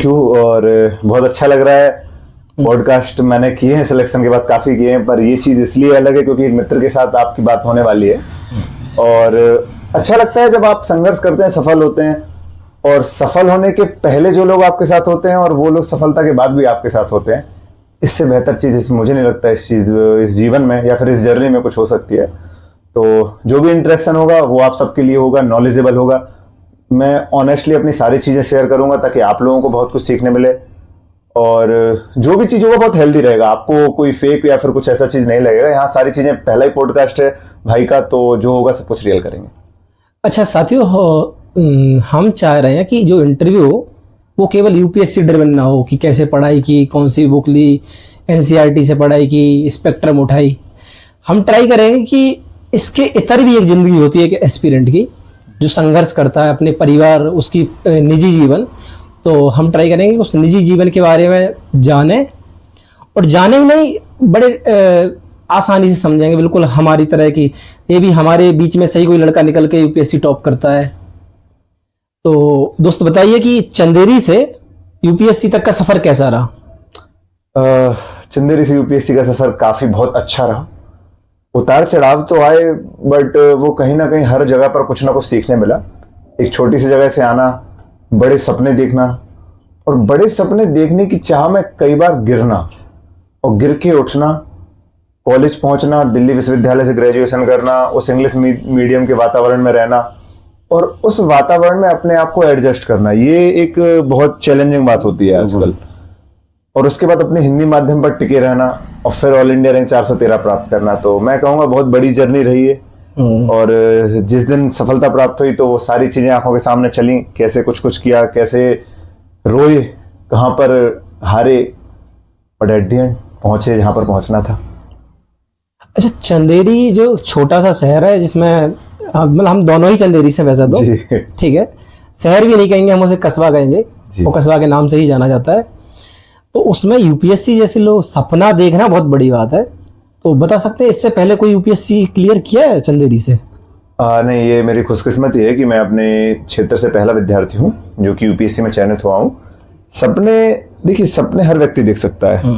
Thank you. और बहुत अच्छा लग रहा है। पॉडकास्ट मैंने किए हैं सिलेक्शन के बाद, काफी किए हैं, पर ये चीज इसलिए अलग है क्योंकि एक मित्र के साथ आपकी बात होने वाली है। और अच्छा लगता है जब आप संघर्ष करते हैं, सफल होते हैं, और सफल होने के पहले जो लोग आपके साथ होते हैं और वो लोग सफलता के बाद भी आपके साथ होते हैं, इससे बेहतर चीज मुझे नहीं लगता इस जीवन में या फिर इस जर्नी में कुछ हो सकती है। तो जो भी इंटरेक्शन होगा वो आप सबके लिए होगा, नॉलेजेबल होगा। मैं ऑनेस्टली अपनी सारी चीजें शेयर करूंगा ताकि आप लोगों को बहुत कुछ सीखने मिले, और जो भी चीज होगा बहुत हेल्दी रहेगा। आपको कोई फेक या फिर कुछ ऐसा चीज नहीं लगेगा। यहाँ सारी चीजें, पहला ही पॉडकास्ट है भाई का, तो जो होगा सब कुछ रियल करेंगे। अच्छा साथियों, हम चाह रहे हैं कि जो इंटरव्यू हो वो केवल यूपीएससी ड्रिवन ना हो कि कैसे पढ़ाई की, कौन सी बुक ली, एनसीईआरटी से पढ़ाई की, स्पेक्ट्रम उठाई। हम ट्राई करेंगे कि इसके इतर भी एक ज़िंदगी होती है कि एस्पिरेंट की, जो संघर्ष करता है, अपने परिवार, उसकी निजी जीवन। तो हम ट्राई करेंगे कि उस निजी जीवन के बारे में जाने, और जाने ही नहीं, बड़े आसानी से समझेंगे, बिल्कुल हमारी तरह की। ये भी हमारे बीच में सही कोई लड़का निकल के यूपीएससी टॉप करता है। तो दोस्त बताइए कि चंदेरी से यूपीएससी तक का सफ़र कैसा रहा? चंदेरी से यूपीएससी का सफ़र काफ़ी बहुत अच्छा रहा। उतार चढ़ाव तो आए, बट वो कहीं ना कहीं हर जगह पर कुछ ना कुछ सीखने मिला। एक छोटी सी जगह से आना, बड़े सपने देखना, और बड़े सपने देखने की चाह में कई बार गिरना और गिर के उठना, कॉलेज पहुंचना, दिल्ली विश्वविद्यालय से ग्रेजुएशन करना, उस इंग्लिश मीडियम के वातावरण में रहना और उस वातावरण में अपने आप को एडजस्ट करना, ये एक बहुत चैलेंजिंग बात होती है आजकल। और उसके बाद अपने हिंदी माध्यम पर टिके रहना और फिर ऑल इंडिया रैंक 413 प्राप्त करना, तो मैं कहूँगा बहुत बड़ी जर्नी रही है। और जिस दिन सफलता प्राप्त हुई तो वो सारी चीजें आंखों के सामने चली, कैसे कुछ कुछ किया, कैसे रोए, कहाँ पर हारे, बट एट द एंड पहुंचे जहाँ पर पहुंचना था। अच्छा, चंदेरी जो छोटा सा शहर है जिसमें मतलब हम दोनों ही चंदेरी से, वैसे तो ठीक है, शहर भी नहीं कहेंगे, हम उसे कस्बा कहेंगे, वो कस्बा के नाम से ही जाना जाता है। तो उसमें यूपीएससी जैसे लोग सपना देखना बहुत बड़ी बात है। तो बता सकते हैं इससे पहले कोई यूपीएससी क्लियर किया है चंदेरी से? नहीं, ये मेरी खुशकिस्मती है कि मैं अपने क्षेत्र से पहला विद्यार्थी हूँ जो कि यूपीएससी में चयनित हुआ हूँ। सपने, देखिए सपने हर व्यक्ति देख सकता है।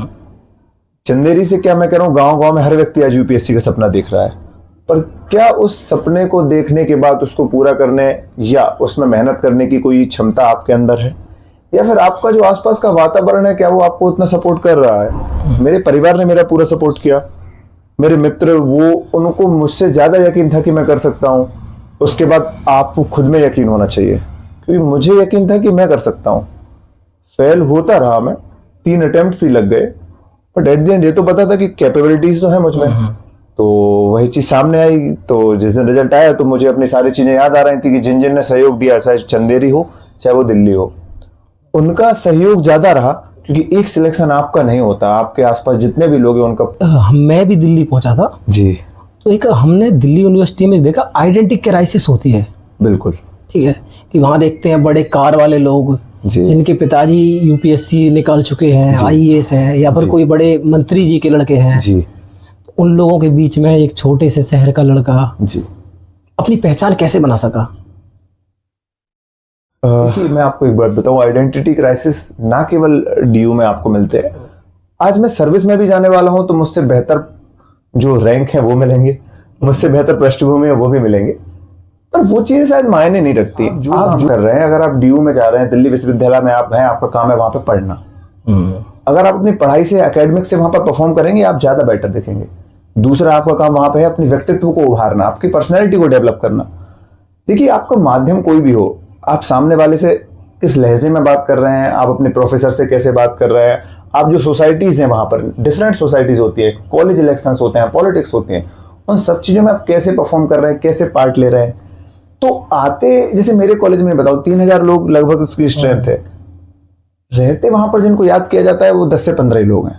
चंदेरी से क्या मैं कह रहा हूँ, गांव गांव में हर व्यक्ति आज यूपीएससी का सपना देख रहा है, पर क्या उस सपने को देखने के बाद उसको पूरा करने या उसमें मेहनत करने की कोई क्षमता आपके अंदर है, या फिर आपका जो आसपास का वातावरण है क्या वो आपको उतना सपोर्ट कर रहा है? मेरे परिवार ने मेरा पूरा सपोर्ट किया, मेरे मित्र, वो उनको मुझसे ज्यादा यकीन था कि मैं कर सकता हूँ। उसके बाद आपको खुद में यकीन होना चाहिए, क्योंकि मुझे यकीन था कि मैं कर सकता हूँ। फेल होता रहा मैं, 3 अटेम्प्ट भी लग गए, बट एट द एंड ये तो पता था कि कैपेबिलिटीज तो है मुझ में। तो वही चीज सामने आई। तो जिस दिन रिजल्ट आया तो मुझे अपनी सारी चीजें याद आ रही थी कि जिन जिन ने सहयोग दिया, चाहे चंदेरी हो चाहे वो दिल्ली हो, उनका सहयोग ज्यादा रहा, क्योंकि एक सिलेक्शन आपका नहीं होता, आपके आसपास जितने भी लोग हैं उनका। मैं भी दिल्ली पहुंचा था जी, तो एक हमने दिल्ली यूनिवर्सिटी में देखा आइडेंटिटी क्राइसिस होती है। बिल्कुल, ठीक है, कि वहां देखते हैं बड़े कार वाले लोग जिनके पिताजी यूपीएससी निकाल चुके हैं, आईएएस हैं, या फिर कोई बड़े मंत्री जी के लड़के हैं जी। तो उन लोगों के बीच में एक छोटे से शहर का लड़का जी अपनी पहचान कैसे बना सका? देखिए मैं आपको एक बात बताऊं, आइडेंटिटी क्राइसिस ना केवल डीयू में आपको मिलते हैं। आज मैं सर्विस में भी जाने वाला हूं तो मुझसे बेहतर जो रैंक है वो मिलेंगे, मुझसे बेहतर पृष्ठभूमि है वो भी मिलेंगे, पर वो चीजें शायद मायने नहीं रखती। जो आप जो कर रहे हैं, अगर आप डीयू में जा रहे हैं, दिल्ली विश्वविद्यालय में आप हैं, आपका काम है वहां पे पढ़ना। अगर आप अपनी पढ़ाई से, एकेडमिक से वहां पर परफॉर्म करेंगे, आप ज्यादा बेटर दिखेंगे। दूसरा आपका काम वहां पे है अपने व्यक्तित्व को उभारना, आपकी पर्सनैलिटी को डेवलप करना। देखिए आपका माध्यम कोई भी हो, आप सामने वाले से किस लहजे में बात कर रहे हैं, आप अपने प्रोफेसर से कैसे बात कर रहे हैं, आप जो सोसाइटीज हैं वहां पर डिफरेंट सोसाइटीज होती है, कॉलेज इलेक्शंस होते हैं, पॉलिटिक्स होती हैं, उन सब चीजों में आप कैसे परफॉर्म कर रहे हैं, कैसे पार्ट ले रहे हैं। तो आते, जैसे मेरे कॉलेज में बताओ 3000 लोग लगभग उसकी स्ट्रेंथ है, रहते वहां पर जिनको याद किया जाता है वो 10 से 15 ही लोग हैं।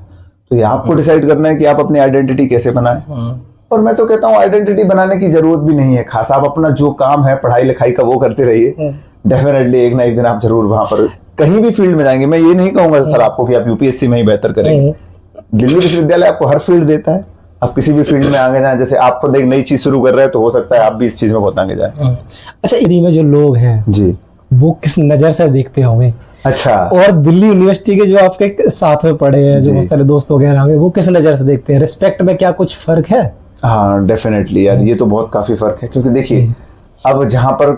तो ये आपको डिसाइड करना है कि आप अपनी आइडेंटिटी कैसे बनाएं। और मैं तो कहता हूँ आइडेंटिटी बनाने की जरूरत भी नहीं है खास, आप अपना जो काम है पढ़ाई लिखाई का वो करते रहिए। डेफिनेटली एक ना एक दिन आप जरूर वहां पर कहीं भी फील्ड में जाएंगे। मैं ये नहीं कहूंगा सर आपको कि आप यूपीएससी में ही बेहतर करेंगे, दिल्ली विश्वविद्यालय आपको हर फील्ड देता है, आप किसी भी फील्ड में आगे जाए। जैसे आप खुद एक नई चीज शुरू कर रहे हैं तो हो सकता है आप भी इस चीज में बहुत आगे जाए। अच्छा, इन्हीं में जो लोग हैं जी, वो किस नजर से देखते होंगे अच्छा, और दिल्ली यूनिवर्सिटी के जो आपके साथ में पढ़े हैं, जो बहुत सारे दोस्त वगैरह हैं, वो किस नज़र से देखते हैं? रिस्पेक्ट में क्या कुछ फर्क है? हाँ डेफिनेटली यार, ये तो बहुत काफी फर्क है, क्योंकि देखिए अब जहां पर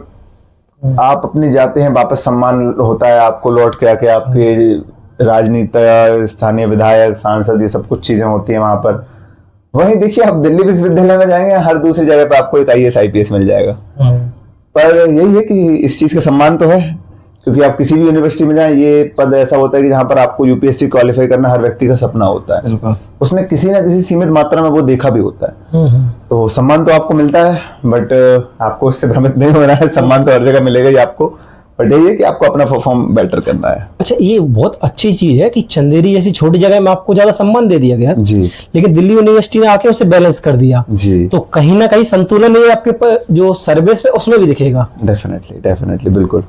आप अपनी जाते हैं वापस सम्मान होता है, आपको लौट के आके आपके राजनीति, स्थानीय विधायक, सांसद, ये सब कुछ चीजें होती हैं वहां पर। वहीं देखिए आप दिल्ली विश्वविद्यालय में जाएंगे, हर दूसरी जगह पे आपको एक IAS IPS मिल जाएगा, पर यही है कि इस चीज का सम्मान तो है, क्योंकि आप किसी भी यूनिवर्सिटी में जाएं, ये पद ऐसा होता है कि जहां पर आपको UPSC क्वालिफाई करना हर व्यक्ति का सपना होता है। उसने किसी ना किसी सीमित मात्रा में वो देखा भी होता है, तो सम्मान तो आपको मिलता है, बट आपको इससे भ्रमित नहीं होना है, सम्मान तो हर जगह मिलेगा ही आपको, बट यही है कि आपको अपना परफॉर्म बेटर करना है। अच्छा, ये बहुत अच्छी चीज है कि चंदेरी जैसी छोटी जगह में आपको ज्यादा सम्मान दे दिया गया जी, लेकिन दिल्ली यूनिवर्सिटी ने आके उसे बैलेंस कर दिया जी, तो कहीं ना कहीं संतुलन ये आपके जो सर्विस पे उसमें भी दिखेगा। डेफिनेटली बिल्कुल।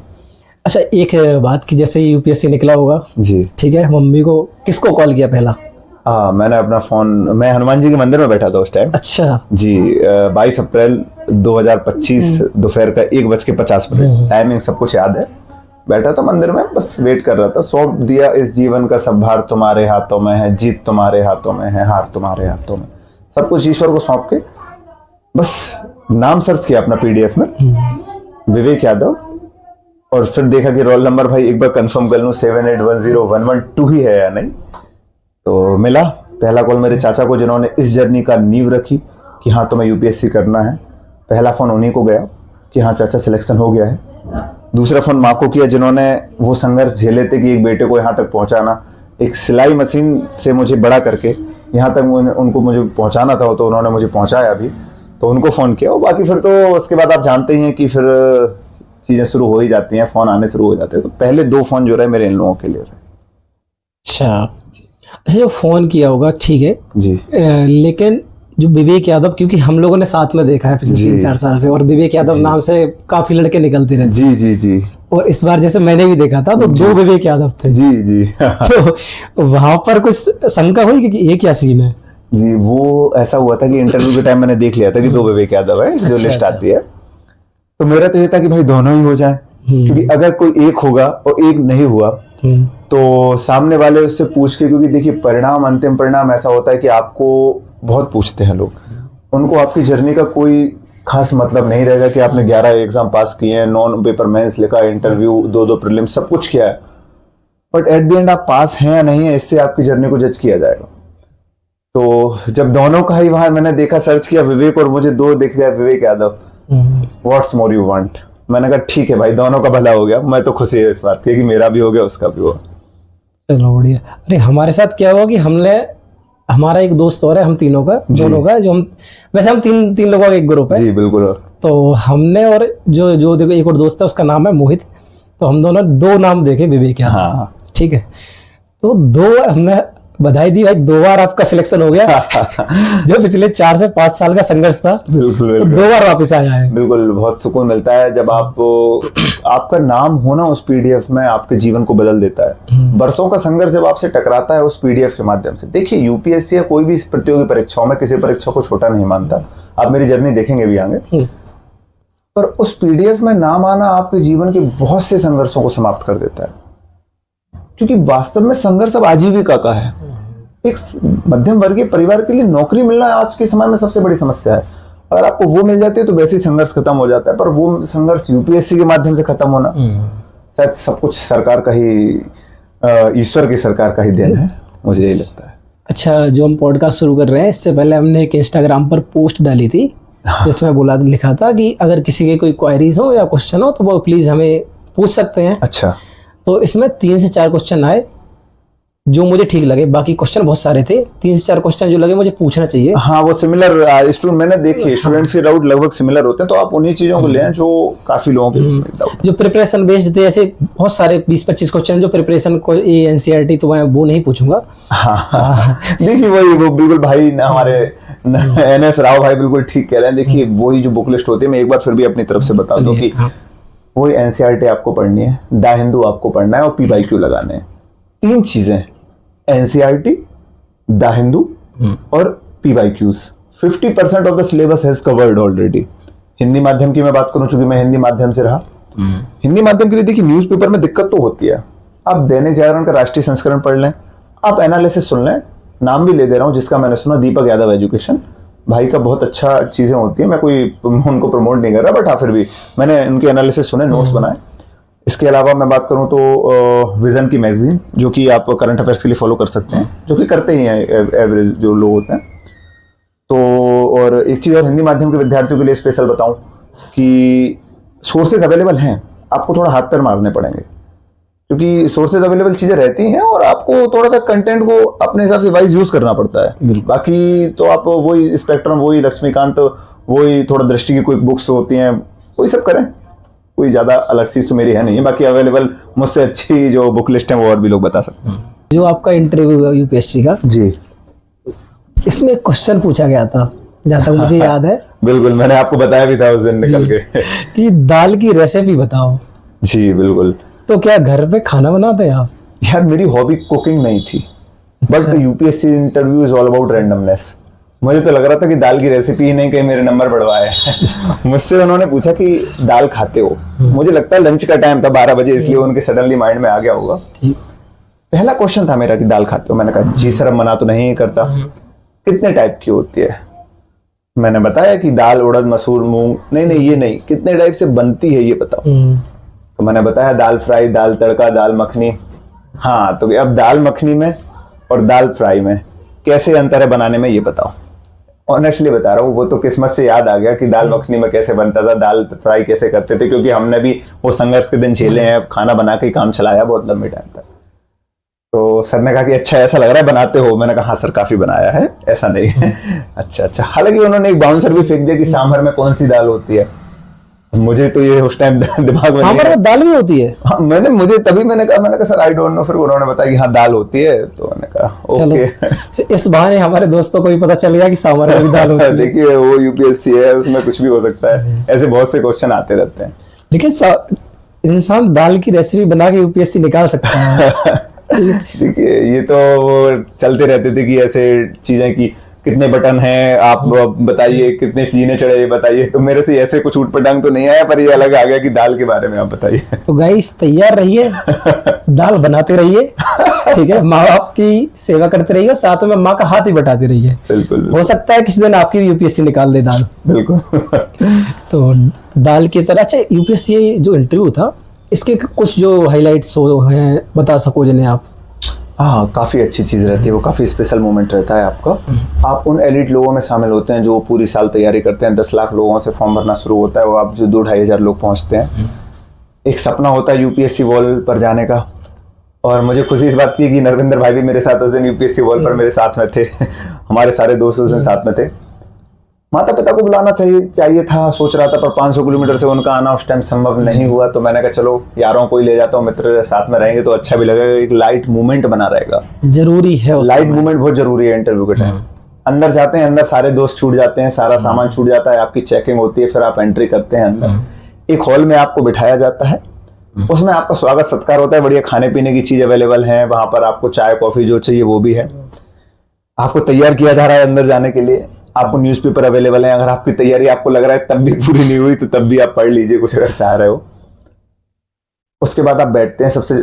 अच्छा, एक बात की, जैसे UPSC निकला होगा, जी, ठीक है, मम्मी को किसको कॉल किया पहला? हाँ, मैंने अपना फोन, मैं हनुमान जी के मंदिर में बैठा था उस टाइम। अच्छा जी, 22 अप्रैल 2025 दोपहर का 1:50 टाइमिंग सब कुछ याद है। बैठा था मंदिर में, बस वेट कर रहा था। सौंप दिया इस जीवन का सब भार तुम्हारे हाथों में है, जीत तुम्हारे हाथों में है, हार तुम्हारे हाथों में, सब कुछ ईश्वर को सौंप के बस नाम सर्च किया अपना PDF में, विवेक यादव, और फिर देखा कि रोल नंबर भाई एक बार कंफर्म कर लूं 78101112 ही है या नहीं। तो मिला पहला कॉल मेरे चाचा को, जिन्होंने इस जर्नी का नींव रखी कि हाँ तुम्हें UPSC करना है। पहला फोन उन्हीं को गया कि हाँ चाचा सिलेक्शन हो गया है। दूसरा फोन माँ को किया, जिन्होंने वो संघर्ष झेले थे कि एक बेटे को यहाँ तक पहुँचाना, एक सिलाई मशीन से मुझे बड़ा करके यहाँ तक उनको मुझे पहुँचाना था, तो उन्होंने मुझे पहुँचाया भी, तो उनको फ़ोन किया। और बाकी फिर तो उसके बाद आप जानते ही हैं कि फिर चीज़ें शुरू हो ही जाती हैं, फ़ोन आने शुरू हो जाते हैं। तो पहले 2 फोन जो रहे मेरे इन लोगों के लिए रहे। अच्छा, जो फोन किया होगा ठीक है जी, लेकिन जो विवेक यादव, क्योंकि हम लोगों ने साथ में देखा है पिछले 3-4 साल से, और विवेक यादव नाम से काफी लड़के निकलते रहते। जी जी जी, और इस बार जैसे मैंने भी देखा था तो 2 विवेक यादव थे। जी जी तो वहां पर कुछ शंका हुई कि ये क्या सीन है? जी, वो ऐसा हुआ था कि इंटरव्यू के टाइम मैंने देख लिया था कि 2 विवेक यादव है जो लिस्ट आती है। तो मेरा तो ये था कि भाई दोनों ही हो जाए, क्योंकि अगर कोई एक होगा और एक नहीं हुआ तो सामने वाले उससे पूछ के, क्योंकि देखिए परिणाम, अंतिम परिणाम ऐसा होता है कि आपको बहुत पूछते हैं लोग, उनको आपकी जर्नी का कोई खास मतलब नहीं रहेगा कि आपने 11 एग्जाम पास किए हैं, 9 पेपर मेंस लिखा, इंटरव्यू, 2 प्रीलिम, सब कुछ किया है, बट एट द एंड आप पास हैं या नहीं है, इससे आपकी जर्नी को जज किया जाएगा। तो जब दोनों का ही वहां मैंने देखा, सर्च किया विवेक, और मुझे 2 दिख गया Vivek Yadav, what's more you want. मैंने कहा ठीक है भाई, दोनों का भला हो गया, मैं तो खुशी है इस बात की कि मेरा भी हो गया उसका भी हुआ। चलो बढ़िया। अरे हमारे साथ क्या हुआ कि हमारा एक दोस्त और है, हम तीनों का, दोनों का, जो हम वैसे हम तीन लोगों का एक ग्रुप है। जी बिल्कुल। तो हमने, और जो देखो एक और दोस्त है उसका नाम है मोहित, तो हम दोनों 2 नाम देखे विवेक यादव। हाँ, ठीक है, तो 2 हमने बधाई दी भाई, 2 बार आपका सिलेक्शन हो गया। जो पिछले 4 से 5 साल का संघर्ष था, बिल्कुल तो 2 बार वापस आया है। बिल्कुल, बहुत सुकून मिलता है जब आपका नाम होना उस PDF में आपके जीवन को बदल देता है। बरसों का संघर्ष जब आपसे टकराता है उस PDF के माध्यम से। देखिए UPSC या कोई भी प्रतियोगी परीक्षाओं में किसी परीक्षा को छोटा नहीं मानता, आप मेरी जर्नी देखेंगे भी आगे, पर उस PDF में नाम आना आपके जीवन के बहुत से संघर्षों को समाप्त कर देता है, क्योंकि वास्तव में संघर्ष अब आजीविका का है। एक मध्यम वर्गीय परिवार के लिए नौकरी मिलना आज के समय में सबसे बड़ी समस्या है। अगर आपको वो मिल जाती है तो वैसे ही संघर्ष खत्म हो जाता है, पर वो संघर्ष UPSC के माध्यम से खत्म होना शायद सब कुछ सरकार का ही, ईश्वर की सरकार का ही देन है, मुझे यही लगता है। अच्छा, जो हम पॉडकास्ट शुरू कर रहे हैं, इससे पहले हमने एक इंस्टाग्राम पर पोस्ट डाली थी जिसमें लिखा था कि अगर किसी के कोई क्वेरीज हो या क्वेश्चन हो तो वो प्लीज हमें पूछ सकते हैं। अच्छा, तो इसमें 3 से 4 क्वेश्चन आए जो मुझे ठीक लगे, बाकी क्वेश्चन बहुत सारे थे, 3 से 4 क्वेश्चन जो लगे मुझे पूछना चाहिए। हाँ, वो सिमिलर स्टूडेंट, मैंने देखी स्टूडेंट्स के डाउट लगभग सिमिलर होते हैं, तो आप उन्हीं चीजों को लें जो काफी लोगों के डाउट, जो प्रिपरेशन बेस्ड थे, ऐसे बहुत सारे 20-25 क्वेश्चन जो प्रिपरेशन को NCERT, तो मैं वो नहीं पूछूंगा। हाँ, देखिए वो बिल्कुल भाई हमारे NS राव भाई बिल्कुल ठीक कह रहे हैं। देखिए वही जो बुक लिस्ट होती है, मैं एक बार फिर भी अपनी तरफ से बता दूं कि वही NCERT आपको पढ़नी है, द हिंदू आपको पढ़ना है, और PYQ लगाने हैं। 3 चीजें, NCERT, द हिंदू और PYQs। 50% of the syllabus has covered already. Hindi माध्यम की मैं बात करूं, चूंकि मैं हिंदी माध्यम से रहा, हिंदी माध्यम के लिए देखिए न्यूज़पेपर में दिक्कत तो होती है, आप दैनिक जागरण का राष्ट्रीय संस्करण पढ़ लें, आप एनालिसिस सुन लें। नाम भी ले दे रहा हूँ जिसका मैंने सुना, दीपक यादव एजुकेशन, भाई का बहुत अच्छा चीज़ें होती हैं। मैं कोई उनको प्रमोट नहीं कर रहा, बट हाँ फिर भी मैंने उनके एनालिसिस सुने, नोट्स बनाए। इसके अलावा मैं बात करूँ तो विजन की मैगजीन, जो कि आप करंट अफेयर्स के लिए फॉलो कर सकते हैं, जो कि करते ही हैं एवरेज जो लोग होते हैं। तो और एक चीज़ और हिंदी माध्यम के विद्यार्थियों के लिए स्पेशल बताऊं कि सोर्सेज अवेलेबल हैं, आपको थोड़ा हाथ पैर मारने पड़ेंगे, क्योंकि सोर्सेज अवेलेबल चीज़ें रहती हैं और आपको थोड़ा सा कंटेंट को अपने हिसाब से वाइज यूज़ करना पड़ता है। बाकी तो आप वही स्पेक्ट्रम, वही लक्ष्मीकांत, वही थोड़ा दृष्टि की कोई बुक्स होती हैं, वही सब करें। कोई ज़्यादा अलग चीज़ तो मेरी है नहीं, बाकी अवेलेबल मुझसे अच्छी जो बुक लिस्ट है वो और भी लोग बता सकते हैं। जो आपका इंटरव्यू है यूपीएससी का, जी, इसमें एक क्वेश्चन पूछा गया था जहाँ तक मुझे याद है। बिल्कुल, मैंने आपको बताया भी था उस दिन निकल के कि दाल की रेसिपी बताओ। जी बिल्कुल। तो क्या घर पे खाना बनाते हैं आप? यार मेरी हॉबी कुकिंग नहीं थी, but UPSC interview is all about randomness. मुझे तो लग रहा था कि दाल की रेसिपी ही नहीं, कहीं मेरे नंबर बढ़वाए। मुझसे उन्होंने पूछा कि दाल खाते हो, मुझे लगता है लंच का टाइम था 12 बजे, इसलिए उनके सडनली माइंड में आ गया होगा। पहला क्वेश्चन था मेरा कि दाल खाते हो, मैंने कहा जी सर मना तो नहीं करता। कितने टाइप की होती है? मैंने बताया कि दाल, उड़द, मसूर, मूंग। नहीं ये नहीं, कितने टाइप से बनती है ये बताओ। तो मैंने बताया दाल फ्राई, दाल तड़का, दाल मखनी। हाँ तो अब दाल मखनी में और दाल फ्राई में कैसे अंतर है बनाने में ये बताओ। ऑनेस्टली बता रहा हूँ, वो तो किस्मत से याद आ गया कि दाल मखनी में कैसे बनता था, दाल फ्राई कैसे करते थे, क्योंकि हमने भी वो संघर्ष के दिन झेले हैं, खाना बना के काम चलाया बहुत लंबे टाइम तक। तो सर ने कहा कि अच्छा ऐसा लग रहा है बनाते हो। मैंने कहा हाँ सर काफी बनाया है, ऐसा नहीं है। अच्छा। हालांकि उन्होंने एक बाउंसर भी फेंक दिया कि सांभर में कौन सी दाल होती है। मुझे तो ये उस टाइम दिमाग में सांभर में दाल भी होती है? हाँ, मैंने कहा सर आई डोंट नो। फिर उन्होंने बताया कि हाँ दाल होती है, तो मैंने कहा ओके। इस बहाने हमारे दोस्तों को भी पता चल गया कि सांभर में भी दाल होती है। देखिए वो यूपीएससी है, उसमें कुछ भी हो सकता है, ऐसे बहुत से क्वेश्चन आते रहते हैं। लेकिन इंसान दाल की रेसिपी बना के यूपीएससी निकाल सकता है। देखिए ये तो वो चलते रहते थे कि ऐसे चीजें कि कितने बटन हैं आप बताइए, कितने सीने चढ़े बताइए। तो मेरे से ऐसे कुछ ऊटपटांग तो नहीं आया, पर ये अलग आ गया कि दाल के बारे में आप बताइए। तो गाइस तैयार रहिए, दाल बनाते रहिए, ठीक है, माँ बाप की सेवा करते रहिए, साथ में माँ का हाथ ही बटाते रहिए। बिल्कुल। हो सकता है किसी दिन आपकी भी यूपीएससी निकाल दे दाल। बिल्कुल। तो दाल की तरह। अच्छा, यूपीएससी जो इंटरव्यू था, इसके कुछ जो हाइलाइट्स हैं बता सको जिन्हें आप? हाँ, काफ़ी अच्छी चीज़ रहती है वो, काफ़ी स्पेशल मोमेंट रहता है आपका। आप उन एलिट लोगों में शामिल होते हैं जो पूरी साल तैयारी करते हैं। 10 लाख लोगों से फॉर्म भरना शुरू होता है, वो आप जो 2-2.5 हज़ार लोग पहुंचते हैं। एक सपना होता है यूपीएससी वॉल पर जाने का, और मुझे खुशी इस बात की कि नरविंदर भाई भी मेरे साथ उस दिन यूपीएससी वॉल पर मेरे साथ में थे। हमारे सारे दोस्त उस दिन साथ में थे। माता पिता को बुलाना चाहिए था, सोच रहा था, पर 500 किलोमीटर से उनका आना उस टाइम संभव नहीं हुआ। तो मैंने कहा चलो यारों को ही ले जाता हूँ, मित्र साथ में रहेंगे तो अच्छा भी लगेगा, एक लाइट मूवमेंट बना रहेगा। जरूरी है, लाइट मूवमेंट बहुत जरूरी है इंटरव्यू के टाइम। अंदर जाते हैं, अंदर सारे दोस्त छूट जाते हैं, सारा सामान छूट जाता है, आपकी चेकिंग होती है, फिर आप एंट्री करते हैं अंदर। एक हॉल में आपको बिठाया जाता है, उसमें आपका स्वागत सत्कार होता है, बढ़िया खाने पीने की चीज अवेलेबल है वहां पर, आपको चाय कॉफी जो चाहिए वो भी है। आपको तैयार किया जा रहा है अंदर जाने के लिए, आपको न्यूज़पेपर अवेलेबल है। अगर आपकी तैयारी आपको लग रहा है तब भी पूरी नहीं हुई तो तब भी आप पढ़ लीजिए कुछ अगर चाह रहे हो। उसके बाद आप बैठते हैं। सबसे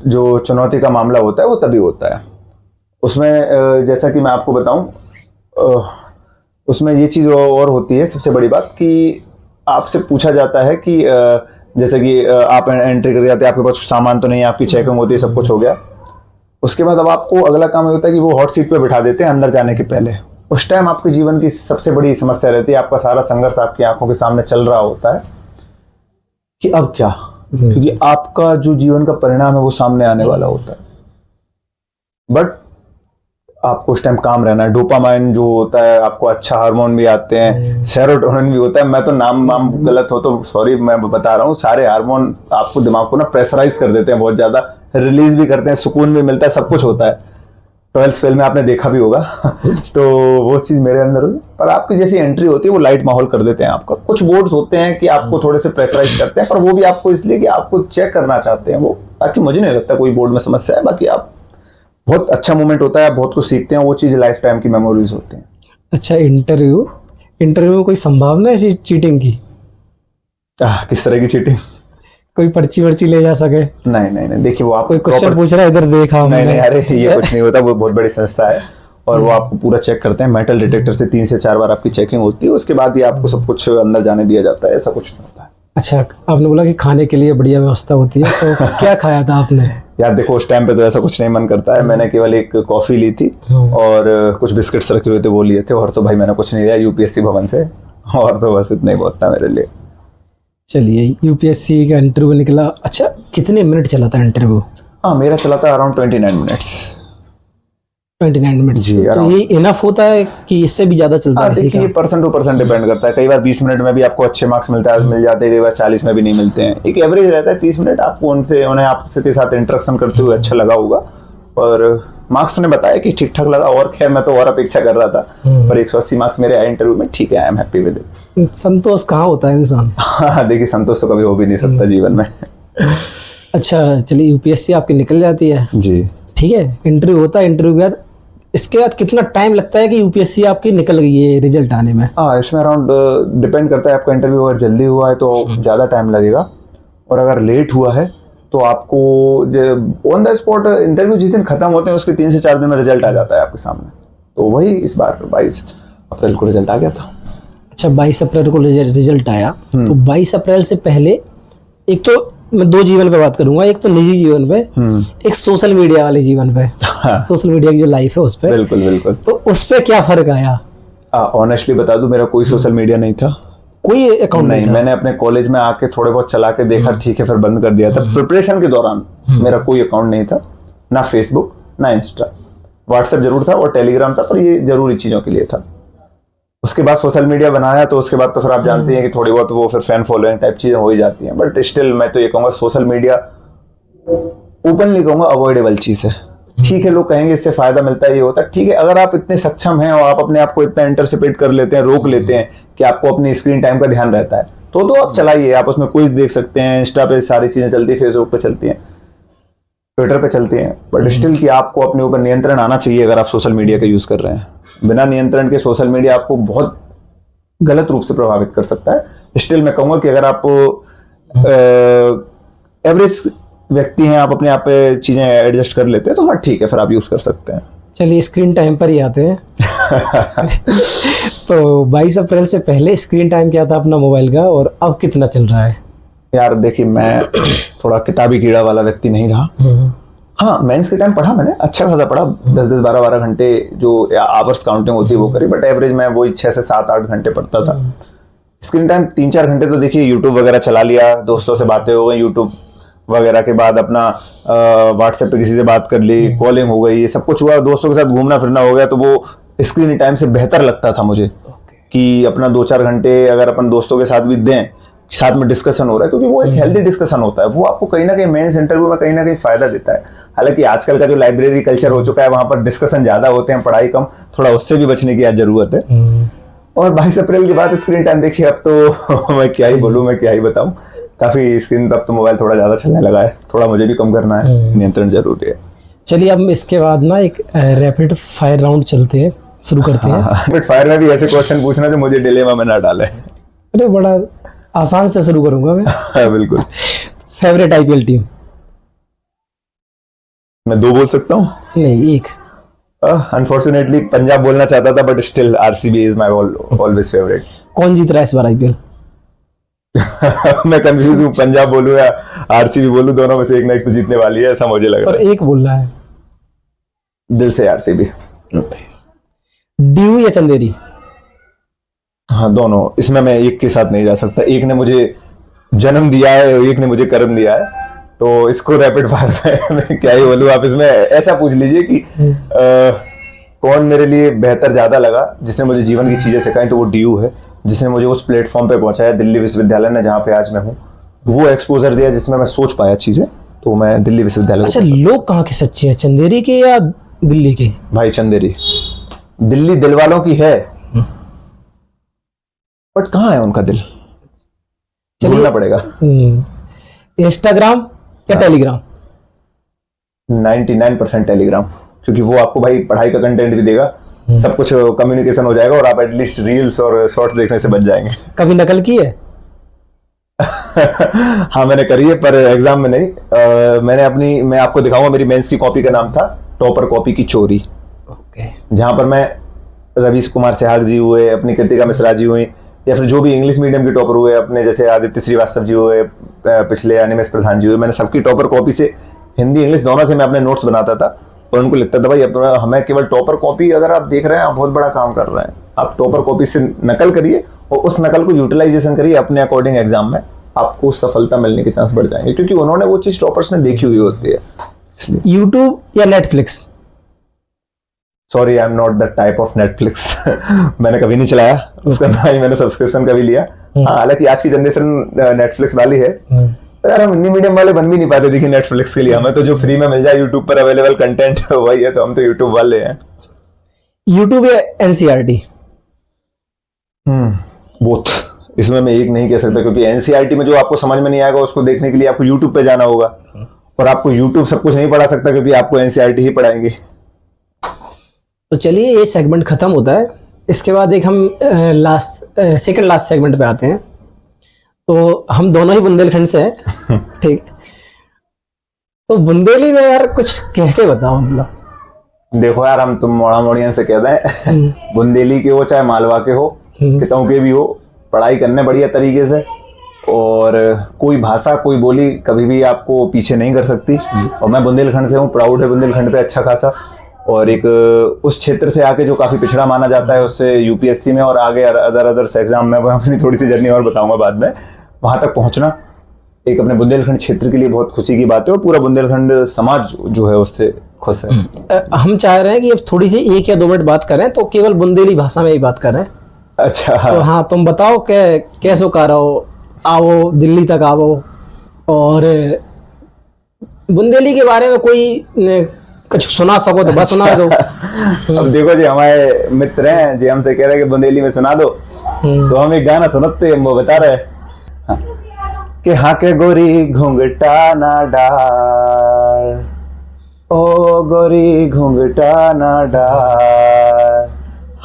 जो चुनौती का मामला होता है वो तभी होता है उसमें, जैसा कि मैं आपको बताऊं, उसमें ये चीज़ और होती है सबसे बड़ी बात कि आपसे पूछा जाता है कि जैसे कि आप एंट्री कर जाते हैं, आपके पास सामान तो नहीं है, आपकी चेकिंग होती है, सब कुछ हो गया। उसके बाद अब आपको अगला काम होता है कि वो हॉट सीट पे बिठा देते हैं अंदर जाने के पहले। उस टाइम आपके जीवन की सबसे बड़ी समस्या रहती है, आपका सारा संघर्ष आपकी आंखों के सामने चल रहा होता है कि अब क्या, क्योंकि आपका जो जीवन का परिणाम है वो सामने आने वाला होता है। बट आपको उस टाइम काम रहना है। डोपामाइन जो होता है, आपको अच्छा हार्मोन भी आते हैं, सेरोटोनिन भी होता है। मैं तो नाम गलत हो तो सॉरी, मैं बता रहा हूँ, सारे हार्मोन आपको दिमाग को ना प्रेशराइज कर देते हैं बहुत ज्यादा, रिलीज भी करते हैं, सुकून भी मिलता है, सब कुछ होता है। 12th फेल में आपने देखा भी होगा। तो वो चीज मेरे अंदर हुई। पर आपकी जैसी एंट्री होती है वो लाइट माहौल कर देते हैं आपका। कुछ बोर्ड्स होते हैं कि आपको थोड़े से प्रेशराइज करते हैं, पर वो भी आपको इसलिए कि आपको चेक करना चाहते हैं वो। बाकी मुझे नहीं लगता कोई बोर्ड में समस्या है। बाकी आप बहुत अच्छा मोमेंट होता है, बहुत कुछ सीखते हैं, वो चीज़ लाइफ टाइम की मेमोरीज होती हैं। अच्छा, इंटरव्यू में कोई संभावना है चीटिंग की? किस तरह की चीटिंग? कोई पर्ची वर्ची ले जा सके? नहीं नहीं नहीं, देखिए वो आप कोई क्वेश्चन पूछ रहा है इधर देखा नहीं हमने। नहीं, अरे ये कुछ नहीं होता, वो बहुत बड़ी संस्था है और वो आपको पूरा चेक करते हैं। मेटल डिटेक्टर से 3 से 4 बार आपकी चेकिंग होती है, उसके बाद ही आपको सब कुछ अंदर जाने दिया जाता है, ऐसा कुछ नहीं होता है। अच्छा, आपने बोला कि खाने के लिए बढ़िया व्यवस्था होती है, तो क्या खाया था आपने? यार देखो उस टाइम पे तो ऐसा कुछ नहीं मन करता है, मैंने केवल एक कॉफी ली थी और कुछ बिस्किट्स रखे हुए थे वो लिए थे, और तो भाई मैंने कुछ नहीं लिया यूपीएससी भवन से, और तो बस इतना ही बहुत था मेरे लिए। चलिए, यूपीएससी का इंटरव्यू निकला। अच्छा, कितने मिनट चला था इंटरव्यू? हाँ मेरा चला था अराउंड 29 मिनट्स। 29 मिनट जी, तो around। ये इनफ होता है कि इससे भी ज्यादा चलता है किसी देखिए का? पर्सन टू पर्सन डिपेंड करता है, कई बार 20 मिनट में भी आपको अच्छे मार्क्स मिल जाते हैं, कई बार 40 में भी नहीं मिलते हैं, एक एवरेज रहता है 30 मिनट। आपको उन्हें आपके साथ इंटरेक्शन करते हुए अच्छा लगा होगा और मार्क्स ने बताया कि ठीक ठाक लगा, और खैर मैं तो और अपेक्षा कर रहा था, पर 180 मार्क्स मेरे आए इंटरव्यू में, ठीक है, I am happy with it. Santosh कहाँ होता है इंसान? हाँ देखिए संतोष तो कभी हो भी नहीं सकता जीवन में। अच्छा चलिए, यूपीएससी आपकी निकल जाती है, जी ठीक है, इंटरव्यू होता है, इंटरव्यू के बाद इसके बाद कितना टाइम लगता है कि यूपीएससी आपकी निकल गई है रिजल्ट आने में? हाँ इसमें अराउंड डिपेंड करता है, आपका इंटरव्यू अगर जल्दी हुआ है तो ज़्यादा टाइम लगेगा, और अगर लेट हुआ है तो आपको ऑन द स्पॉट इंटरव्यू जिस दिन खत्म होते हैं उसके 3 से 4 दिन में रिजल्ट आ जाता है आपके सामने। तो वही इस बार 22 अप्रैल को रिजल्ट आ गया था। अच्छा, 22 अप्रैल को रिजल्ट आया, तो 22 अप्रैल से पहले एक तो मैं 2 जीवन पे बात करूंगा, एक तो निजी जीवन पे, एक सोशल मीडिया वाले जीवन पे। सोशल मीडिया की जो लाइफ है उस पे, बिल्कुल बिल्कुल। तो उस पे क्या फर्क आया? ऑनेस्टली बता दूं, मेरा कोई सोशल मीडिया नहीं था, कोई अकाउंट नहीं नहीं था? मैंने अपने कॉलेज में आके थोड़े बहुत चला के देखा, ठीक है, फिर बंद कर दिया था। प्रिपरेशन के दौरान मेरा कोई अकाउंट नहीं था, ना फेसबुक ना इंस्टा, व्हाट्सएप जरूर था और टेलीग्राम था, पर ये जरूरी चीजों के लिए था। उसके बाद सोशल मीडिया बनाया तो उसके बाद तो फिर आप जानते हैं कि थोड़ी बहुत वो फिर फैन फॉलोइंग टाइप चीजें हो ही जाती हैं, बट स्टिल मैं तो ये कहूंगा सोशल मीडिया ओपनली कहूंगा अवॉइडेबल चीज है। ठीक है, लोग कहेंगे इससे फायदा मिलता है, ये होता है, ठीक है, अगर आप इतने सक्षम हैं और आप अपने आप को इतना इंटरसेप्ट कर लेते हैं, रोक लेते हैं कि आपको अपनी स्क्रीन टाइम का ध्यान रहता है, तो आप चलाइए, आप उसमें क्विज देख सकते हैं, इंस्टा पे सारी चीजें चलती है, फेसबुक पे चलती हैं, ट्विटर पे चलती हैं, बट स्टिल कि आपको अपने ऊपर नियंत्रण आना चाहिए अगर आप सोशल मीडिया का यूज कर रहे हैं। बिना नियंत्रण के सोशल मीडिया आपको बहुत गलत रूप से प्रभावित कर सकता है। स्टिल मैं कहूंगा कि अगर आप एवरेज व्यक्ति हैं, आप अपने आप पे चीजें एडजस्ट कर लेते हैं, तो हाँ ठीक है, फिर आप यूज कर सकते हैं। चलिए स्क्रीन टाइम पर ही आते हैं। तो 22 अप्रैल से पहले स्क्रीन टाइम क्या था अपना मोबाइल का, और अब कितना चल रहा है? यार देखिए, मैं थोड़ा किताबी कीड़ा वाला व्यक्ति नहीं रहा। हाँ मेंस के टाइम पढ़ा मैंने, अच्छा खासा पढ़ा, 10-10, 12-12 घंटे जो आवर्स काउंटिंग होती है वो करी, बट एवरेज मैं वही 6 से 7-8 घंटे पढ़ता था। स्क्रीन टाइम 3-4 घंटे तो देखिए यूट्यूब वगैरह चला लिया, दोस्तों से बातें हो गई, यूट्यूब वगैरह के बाद अपना व्हाट्सएप पे किसी से बात कर ली, कॉलिंग हो गई, ये सब कुछ हुआ, दोस्तों के साथ घूमना फिरना हो गया, तो वो स्क्रीन टाइम से बेहतर लगता था मुझे कि अपना 2-4 घंटे अगर अपन दोस्तों के साथ भी दें, साथ में डिस्कशन हो रहा है, क्योंकि वो एक हेल्दी डिस्कशन होता है, वो आपको कहीं ना कहीं मेंस इंटरव्यू में कहीं ना कहीं फायदा देता है। हालांकि आजकल का जो लाइब्रेरी कल्चर हो चुका है, वहां पर डिस्कशन ज्यादा होते हैं, पढ़ाई कम, थोड़ा उससे भी बचने की आज जरूरत है। और 22 अप्रैल के बाद स्क्रीन टाइम देखिए, अब तो मैं क्या ही बोलूं, मैं क्या ही बताऊं, काफी स्क्रीन, अब तो मोबाइल थोड़ा ज्यादा चलने लगा है, थोड़ा मुझे भी कम करना है, नियंत्रण जरूरी है। चलिए अब इसके बाद ना एक रैपिड फायर राउंड चलते हैं, शुरू करते हैं। रैपिड फायर में भी ऐसे क्वेश्चन पूछना जो मुझे डिलेमा में ना डाले। अरे बड़ा आसान से शुरू करूंगा मैं। बिल्कुल। Favourite IPL team? मैं 2 बोल सकता हूँ? नहीं, एक। अनफॉर्चुनेटली पंजाब बोलना चाहता था, but still RCB is my always favourite. कौन जीत रहा है इस बार आईपीएल? मैं कंफ्यूज हूँ, पंजाब बोलूं या आरसीबी बोलूं, दोनों में से एक ना एक तो जीतने वाली है, ऐसा मुझे लग रहा पर है। एक बोल रहा है। दिल से आरसीबी। ड्यू या चंदेरी? हाँ दोनों, इसमें मैं एक के साथ नहीं जा सकता, एक ने मुझे जन्म दिया है, एक ने मुझे कर्म दिया है, तो इसको रैपिड फायर में क्या ही बोलूं। आप इसमें ऐसा पूछ लीजिए कि कौन मेरे लिए बेहतर ज्यादा लगा, जिसने मुझे जीवन की चीजें सिखाई, तो वो ड्यू है, जिसने मुझे उस प्लेटफॉर्म पे पहुंचाया, दिल्ली विश्वविद्यालय ने, जहाँ पे आज मैं हूँ, वो एक्सपोजर दिया जिसमें मैं सोच पाया चीजें, तो मैं दिल्ली विश्वविद्यालय। अच्छा, लोग कहाँ के सच्चे हैं, चंदेरी के या दिल्ली के? भाई चंदेरी, दिल्ली दिल वालों की है, बट कहाँ है उनका दिल, ढूंढना पड़ेगा। इंस्टाग्राम या टेलीग्राम? 99% टेलीग्राम, क्योंकि वो आपको भाई पढ़ाई का कंटेंट भी देगा, सब कुछ कम्युनिकेशन हो जाएगा, और आप एटलीस्ट रील्स और शॉर्ट्स देखने से बच जाएंगे। कभी नकल की है? हाँ मैंने करी है, पर एग्जाम में नहीं। मैं आपको दिखाऊंगा, मेरी मेंस की कॉपी का नाम था टॉपर कॉपी की चोरी। ओके। जहां पर मैं रवीश कुमार सहवाग जी हुए, अपनी कृतिका मिश्रा जी हुई, या फिर जो भी इंग्लिश मीडियम के टॉपर हुए अपने, जैसे आदित्य श्रीवास्तव जी हुए, पिछले अनिमेश प्रधान जी हुए, मैंने सबकी टॉपर कॉपी से हिंदी इंग्लिश दोनों से मैं अपने नोट्स बनाता था और उनको लिखता था, भाई अपना हमें केवल टॉपर कॉपी, अगर आप देख रहे हैं आप बहुत बड़ा काम कर रहे हैं, आप टॉपर कॉपी से नकल करिए और उस नकल को यूटिलाइजेशन करिए अपने अकॉर्डिंग एग्जाम में, आपको सफलता मिलने के चांस बढ़ जाएंगे, क्योंकि उन्होंने वो चीज टॉपर्स ने देखी हुई होती है। इसलिए यूट्यूब या Netflix? Sorry, I am not the type of Netflix. मैंने कभी नहीं चलाया उसका, ना ही मैंने सब्सक्रिप्शन कभी लिया। हाँ, हालांकि आज की जनरेशन नेटफ्लिक्स वाली है, पर यार हम हिंदी मीडियम वाले बन भी नहीं पाते देखिए नेटफ्लिक्स के लिए। हमें तो जो फ्री में मिल जाए यूट्यूब पर अवेलेबल कंटेंट वही है, तो हम तो यूट्यूब वाले हैं। यूट्यूब या एनसीईआरटी? बोथ। इसमें मैं एक नहीं कह सकता, क्योंकि एनसीईआरटी में जो आपको समझ में नहीं आएगा उसको देखने के लिए आपको यूट्यूब पे जाना होगा, और आपको यूट्यूब सब कुछ नहीं पढ़ा सकता, क्योंकि आपको एनसीईआरटी ही पढ़ाएंगे। तो चलिए ये सेगमेंट खत्म होता है, इसके बाद एक हम सेकंड लास्ट सेगमेंट पे आते हैं। तो हम दोनों ही बुंदेलखंड से हैं, ठीक। तो बुंदेली में यार कुछ कह के बताओ, मतलब। देखो यार, हम तुम मोड़ा मोड़ियन से कहते हैं, बुंदेली के हो चाहे मालवा के हो, कितों के भी हो, पढ़ाई करने बढ़िया तरीके से, और कोई भाषा कोई बोली कभी भी आपको पीछे नहीं कर सकती। और मैं बुंदेलखंड से हूँ, प्राउड है बुंदेलखंड पे अच्छा खासा, और एक उस क्षेत्र से आके जो काफी पिछड़ा माना जाता है, उससे यूपीएससी में और आगे अदर्स एग्जाम में, मैं अपनी थोड़ी सी जर्नी और बताऊंगा बाद में, वहां तक पहुंचना एक अपने बुंदेलखंड क्षेत्र के लिए बहुत खुशी की बात है, और पूरा बुंदेलखंड समाज जो है उससे खुश है। हम चाह रहे हैं कि अब थोड़ी सी 1 या 2 मिनट बात करें, तो केवल बुंदेली भाषा में ही बात करें। अच्छा। तो हाँ, तुम बताओ कैसो कर रहो, आओ दिल्ली तक आओ, और बुंदेली के बारे में कोई कुछ सुना सको तो बस सुना दो। अब देखो जी, हमारे मित्र हैं जी, हमसे कह रहे हैं कि बुंदेली में सुना दो, तो हम एक गाना सुनाते हैं, वो बता रहे हैं कि हाँ के गोरी घूंघटा ना डाल, ओ गोरी घूंघटा ना डाल,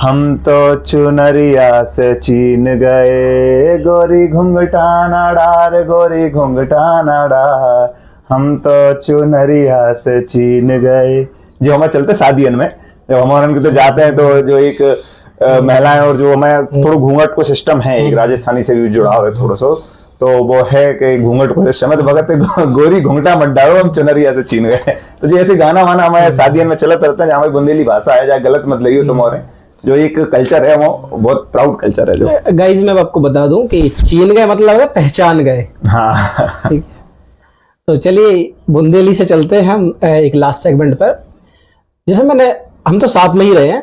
हम तो चुनरिया से चीन गए, गोरी घूंघटा ना डाल, गोरी घूंघटा ना डाल, हम तो चुनरिया से चीन गए। जो हमें चलते शादियन में, जब हमारे तो जाते हैं, तो जो एक महिलाएं और जो हमें थोड़ा घूंघट को सिस्टम है, एक राजस्थानी से भी जुड़ा हुआ है थोड़ा सा, तो वो है कि घूंघट को सिस्टम है, तो भगत गोरी घूंघटा मत डालो, हम चुनरिया से चीन गए। तो जो ऐसे गाना वाना हमारे शादियन में चलता रहता है, जहाँ बुंदेली भाषा है, जहाँ गलत मत लगी हो तुम, और जो एक कल्चर है वो बहुत प्राउड कल्चर है। जो गाइज मैं आपको बता दूं कि चीन गए मतलब है पहचान गए। हाँ ठीक है, तो चलिए बुंदेली से चलते हैं हम एक लास्ट सेगमेंट पर। जैसे हम तो साथ में ही रहे हैं,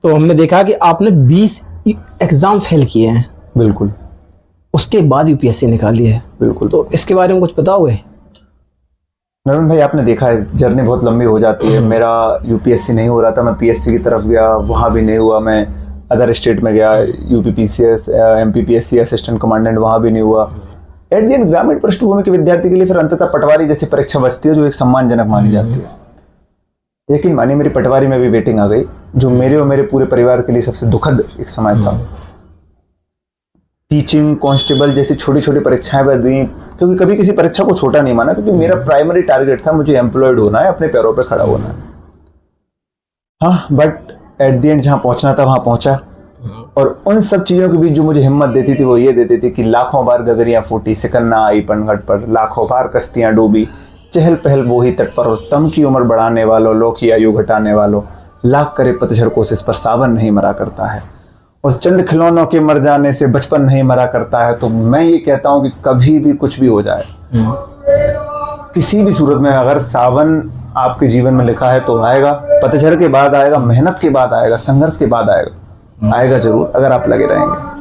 तो हमने देखा कि आपने 20 एग्जाम फेल किए हैं। बिल्कुल। उसके बाद यूपीएससी निकाली है। बिल्कुल। तो इसके बारे में कुछ बताओगे? नवीन भाई, आपने देखा है जर्नी बहुत लंबी हो जाती है। मेरा यूपीएससी नहीं हो रहा था, मैं पीएससी की तरफ गया, वहाँ भी नहीं हुआ। मैं अदर स्टेट में गया, UP PCS, MP PSC assistant commandant, वहाँ भी नहीं हुआ। एट द एंड ग्रामीण पृष्ठभूमि के विद्यार्थी के लिए फिर अंततः पटवारी जैसी परीक्षा बचती है, जो एक सम्मानजनक मानी जाती है। लेकिन मानिए मेरी पटवारी में भी वेटिंग आ गई, जो मेरे और मेरे पूरे परिवार के लिए सबसे दुखद एक समय था। टीचिंग, कांस्टेबल जैसी छोटी छोटी परीक्षाएं दी, क्योंकि कभी किसी परीक्षा को छोटा नहीं माना, क्योंकि मेरा प्राइमरी टारगेट था मुझे एम्प्लॉयड होना है, अपने पैरों पे खड़ा होना है। हाँ, बट एट द एंड जहाँ पहुंचना था वहां पहुंचा। और उन सब चीजों के बीच जो मुझे हिम्मत देती थी, वो ये देती थी कि लाखों बार गगरियां फूटी, सिकन्ना आई पनघट पर, लाखों बार कश्तियां डूबी, चहल पहल वो ही तट पर, और तम की उम्र बढ़ाने वालों, लो की आयु घटाने वालों, लाख करे पतझड़ कोशिश पर सावन नहीं मरा करता है, और चंद खिलौनों के मर जाने से बचपन नहीं मरा करता है। तो मैं ये कहता हूं कि कभी भी कुछ भी हो जाए, किसी भी सूरत में, अगर सावन आपके जीवन में लिखा है तो आएगा, पतझड़ के बाद आएगा, मेहनत के बाद आएगा, संघर्ष के बाद आएगा, आएगा जरूर, अगर आप लगे रहेंगे।